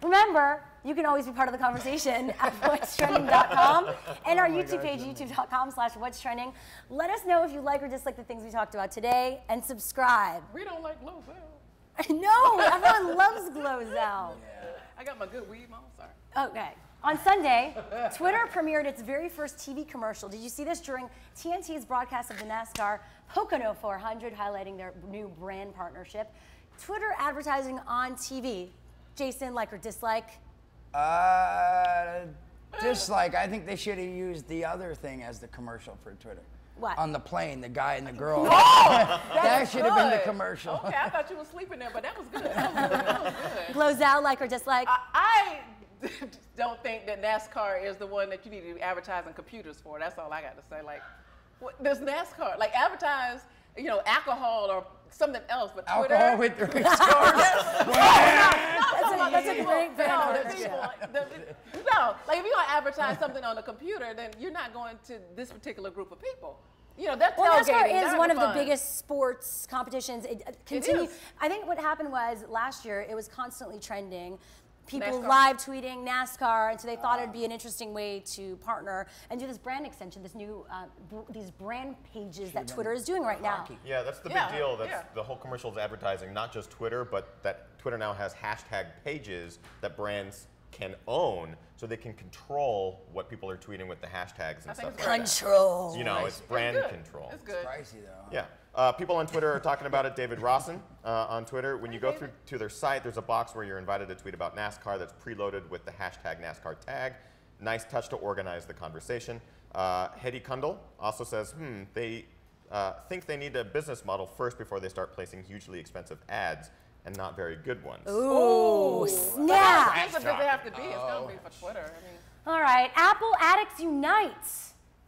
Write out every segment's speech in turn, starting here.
Remember, you can always be part of the conversation at whatstrending.com and our YouTube page, youtube.com/whatstrending. Let us know if you like or dislike the things we talked about today, and subscribe. We don't like Glozell. No, everyone loves Glozell. Yeah. I got my good weave on, sorry. Okay. On Sunday, Twitter premiered its very first TV commercial. Did you see this during TNT's broadcast of the NASCAR Pocono 400, highlighting their new brand partnership? Twitter advertising on TV. Jason, like or dislike? Dislike. I think they should have used the other thing as the commercial for Twitter. What? On the plane, the guy and the girl. Oh, that should have been the commercial. Okay, I thought you were sleeping there, but that was good. That was good. Glozell, like or dislike? I don't think that NASCAR is the one that you need to be advertising computers for. That's all I got to say. Like, what, does NASCAR like advertise, you know, alcohol or something else, but Twitter? Alcohol with the race cars. That's a great brand. No, like if you're going to advertise something on a computer, then you're not going to this particular group of people. You know, that's NASCAR is one of the biggest sports competitions. It continues. It is. I think what happened was last year it was constantly trending. People NASCAR. live tweeting NASCAR, and so they thought it'd be an interesting way to partner and do this brand extension, this new these brand pages that Twitter is doing right now. Yeah, that's the big deal. That's the whole commercial is advertising not just Twitter, but that Twitter now has hashtag pages that brands can own, so they can control what people are tweeting with the hashtags and stuff. Control. You know, it's brand control. It's good. It's pricey though. Yeah. People on Twitter are talking about it. David Rawson on Twitter. When you go through to their site, there's a box where you're invited to tweet about NASCAR that's preloaded with the hashtag NASCAR tag. Nice touch to organize the conversation. Hedy Kundal also says, they think they need a business model first before they start placing hugely expensive ads, and not very good ones. Ooh, snap. How expensive does it have to be? It's going to be for Twitter. I mean. All right, Apple Addicts Unite.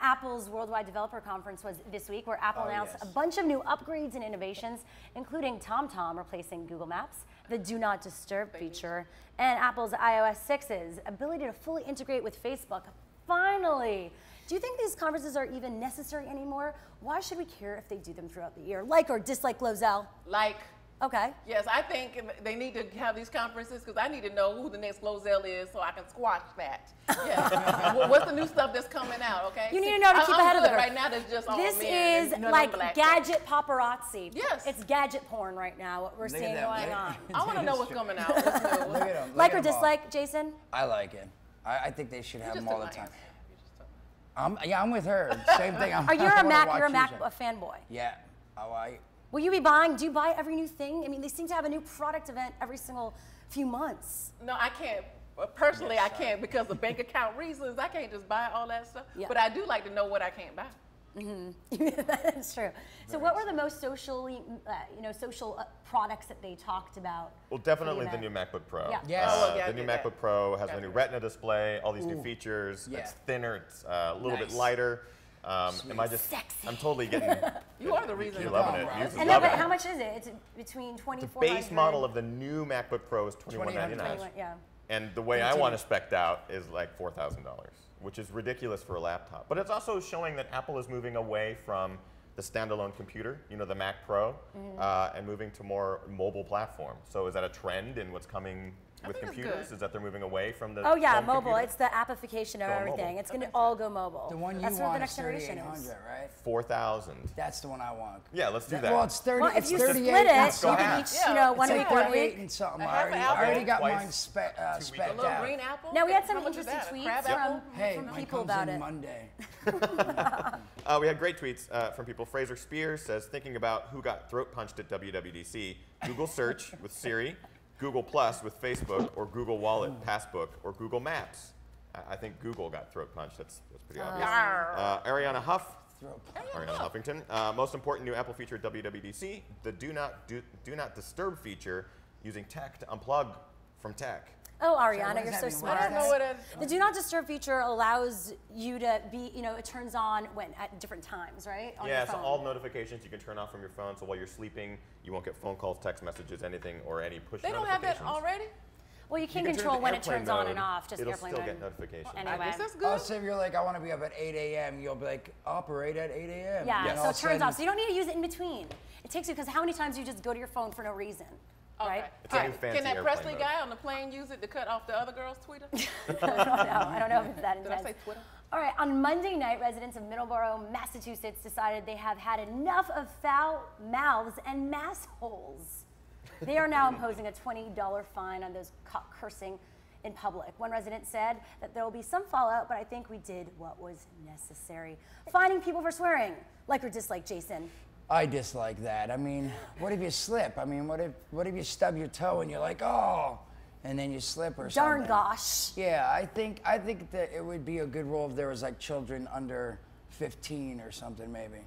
Apple's Worldwide Developer Conference was this week, where Apple announced a bunch of new upgrades and innovations, including TomTom replacing Google Maps, the Do Not Disturb feature, and Apple's iOS 6's ability to fully integrate with Facebook. Finally! Do you think these conferences are even necessary anymore? Why should we care if they do them throughout the year? Like or dislike Glozell? Like. Okay. Yes, I think they need to have these conferences because I need to know who the next Glozell is so I can squash that. Yeah. What's the new stuff that's coming out, okay? You need to know to keep ahead of the curve. Right now, there's just all This men is like gadget paparazzi. Yes. It's gadget porn right now, what we're seeing going on. I want to know what's coming out. What's new? Look at them. Like or dislike, Jason? I like it. I think they should have them all the time. Answer. I'm with her. Same thing. You're a Mac fanboy. Yeah. Will you be buying? Do you buy every new thing? I mean, they seem to have a new product event every single few months. No, I can't. Personally, I can't because of bank account reasons. I can't just buy all that stuff. Yeah. But I do like to know what I can't buy. That's true. So, what were the most social products that they talked about? Well, definitely the new MacBook Pro. Yeah. Yes. The new MacBook Pro has a new Retina display, all these new features. Yeah. It's thinner. It's a little bit lighter. Am I just? Sexy. I'm totally getting. You are the reason. You're loving it. And no, but how much is it? It's between $2,400. The base model of the new MacBook Pro is $2,199. Yeah. And the way I want to spec out is like $4,000, which is ridiculous for a laptop. But it's also showing that Apple is moving away from the standalone computer, you know, the Mac Pro, and moving to more mobile platform. So is that a trend in what's coming with computers? Is that they're moving away from the mobile? computer? It's the appification of everything. Mobile. It's going to all go mobile. The one you That's what the want next is generation 3,800, is. right? 4,000. That's the one I want. Yeah, let's do that. Well, it's 30. Well, if it's you 38 split it, and you can each, one it's week, like 1 38 week. and something. half an I apple? already got Twice. mine specced A little out. green apple? Now, we had some How much is interesting that? tweets A crab apple? from Mine people comes about in it. Monday. We had great tweets from people. Fraser Spears says, thinking about who got throat punched at WWDC, Google Search with Siri, Google Plus with Facebook, or Google Wallet, Passbook, or Google Maps. I think Google got throat punched. That's pretty obvious. Ariana Huffington. Most important new Apple feature at WWDC, the Do Not Disturb feature, using tech to unplug from tech. Oh, Ariana, you're so smart. I don't know what it is. The Do Not Disturb feature allows you to be, it turns on at different times, right? On your So phone. all notifications you can turn off from your phone, so while you're sleeping, you won't get phone calls, text messages, anything, or any push They don't notifications. have that already? Well, you can turn it control to when it airplane turns on mode. and off, just It'll airplane still mode. get notifications. Anyway. I guess that's Oh, good. so if you're like, I want to be up at 8 a.m., you'll be like, operate at 8 a.m. Yeah, And so all it of a turns off. sudden- So you don't need to use it in between. It takes you, because how many times do you just go to your phone for no reason? right? It's a new fancy Can that airplane Presley mode. guy on the plane use it to cut off the other girl's Twitter? I don't know if it's that Did I intense. say Twitter? All right, on Monday night, residents of Middleborough, Massachusetts decided they have had enough of foul mouths and mass holes. They are now imposing a $20 fine on those caught cursing in public. One resident said that there will be some fallout, but I think we did what was necessary. Fining people for swearing, like or dislike, Jason. I dislike that. I mean, what if you slip? I mean, what if you stub your toe and you're like, oh, and then you slip or something? Darn gosh. Yeah, I think that it would be a good rule if there was like children under 15 or something maybe.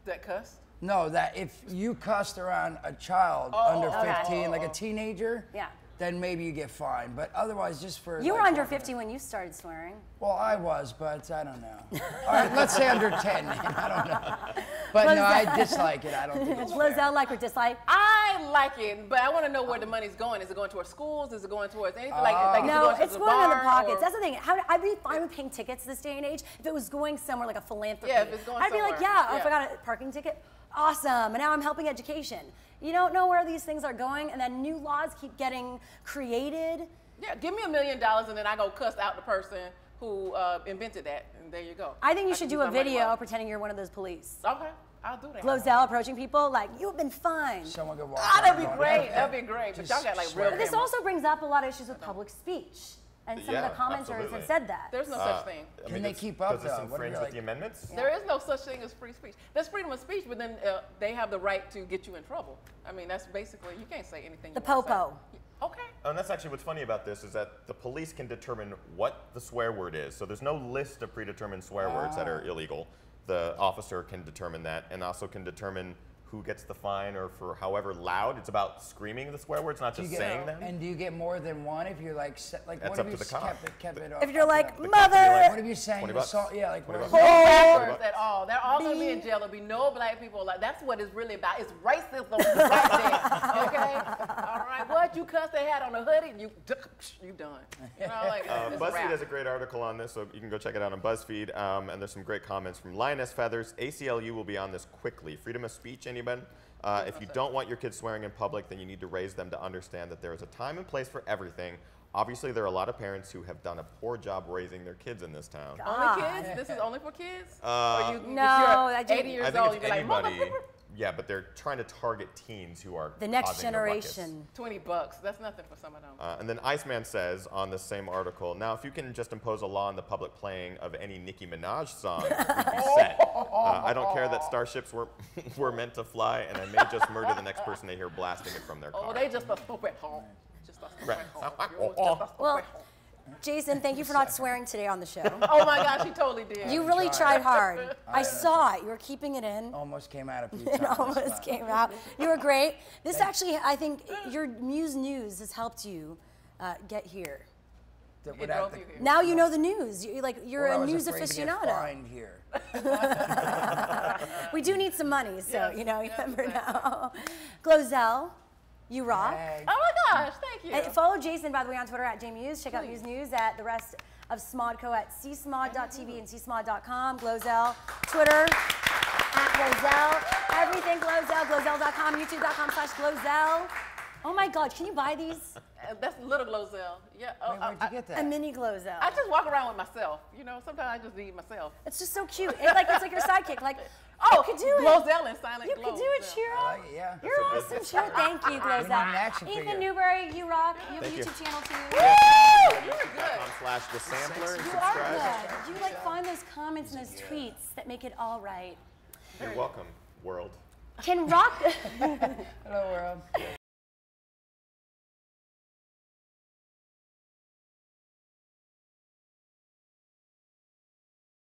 That cuss? No, that if you cussed around a child under 15, like a teenager, Yeah. then maybe you get fined. But otherwise, just for You were like, under walking- 50 when you started swearing. Well, I was, but I don't know. All right, let's say under 10. I don't know. But no, I dislike it. I don't think it's fair. Lozelle, like or dislike? I like it, but I want to know where the money's going. Is it going towards schools? Is it going towards anything? Like is No, it going it's to going in the bar, pockets. or- That's the thing. I'd be fine with paying tickets this day and age if it was going somewhere like a philanthropy. Yeah, if it's going I'd be like, somewhere. yeah, if Yeah. I got a parking ticket, awesome. And now I'm helping education. You don't know where these things are going, and then new laws keep getting created. Yeah, give me $1 million and then I go cuss out the person who invented that, and there you go. I think you can should use do a my money video well. pretending you're one of those police. Okay, I'll do that. Lozelle approaching people like, you've been fined. Someone could walk Ah, that'd around be going, great. "F That'd that." be great. But Just y'all got like swear. real. But this cameras. also brings up a lot of issues with public speech. And some of the commenters absolutely. have said that. There's no such thing. Can they keep up, Does this though? What if infringe you're with like- the amendments? There is no such thing as free speech. There's freedom of speech, but then they have the right to get you in trouble. I mean, that's basically, you can't say anything. The you wanna say. popo. Okay. And that's actually what's funny about this is that the police can determine what the swear word is. So there's no list of predetermined swear words that are illegal. The officer can determine that and also can determine who gets the fine or for however loud. It's about screaming the swear words, not Do you just get- saying them. And do you get more than one if you're like, That's what up if to you the cop. kept it If you're like, The cop can be like, mother. What if you sang 20 the bucks. song? Yeah, like 20 what bucks. if- No $20 black words at all. They're all going to be in jail. There'll be no black people. Like that's what it's really about. It's racism right there. Okay. All right. What you cuss they had on the hoodie? You done. You know, like it's a BuzzFeed wrap. has a great article on this, so you can go check it out on BuzzFeed. And there's some great comments from Lioness Feathers. ACLU will be on this quickly. Freedom of speech, anybody? If you don't want your kids swearing in public, then you need to raise them to understand that there is a time and place for everything. Obviously, there are a lot of parents who have done a poor job raising their kids in this town. Only kids? This is only for kids? Uh, or you, No, if I you're do- 80 years I think old, it's you'd be like, anybody. "Motherfucker." Yeah, but they're trying to target teens who are The next causing the ruckus. generation. $20. That's nothing for some of them. And then Iceman says on the same article, now if you can just impose a law on the public playing of any Nicki Minaj song, we'd be set. I don't care that starships were meant to fly, and I may just murder the next person they hear blasting it from their car. Oh, they just a stupid home. Just a stupid Right. home. You're just a stupid Well, home. Jason, thank you for not swearing today on the show. Oh my gosh, he totally did. You really tried hard. I saw it. You were keeping it in. Almost came out a few It times. almost but- came out. You were great. This actually, I think, your Muse News has helped you get here. that It would drove have to- you here. Now you know the news. You're Or I a was news afraid to get aficionado. fined here. We do need some money, so Yes, you know, you yes, never exactly. know. Glozell, you rock. Hey. Oh my gosh, thank you. And follow Jason, by the way, on Twitter at JMuse. Check out Muse News at the rest of Smodco at csmod.tv and csmod.com. Glozell, Twitter at Glozell. Everything Glozell, glozell.com, youtube.com/Glozell. Oh my God, can you buy these? That's little Glozell. Yeah. Wait, where'd you get A that? mini Glozell. I just walk around with myself. You know, sometimes I just need myself. It's just so cute. It's like your sidekick. Like, Oh, you could do it. Glozell and Silent You Glow. could do it, I Shira. like it, yeah. You're awesome, Shira. Thank you, We need an Glozell. action Ethan figure. Newberry, you rock. You have a Thank you. YouTube channel too. You're good. /the sampler and You are subscribe. good. You like find those comments and those tweets that make it all right. You're welcome, world. Can rock? Hello, world.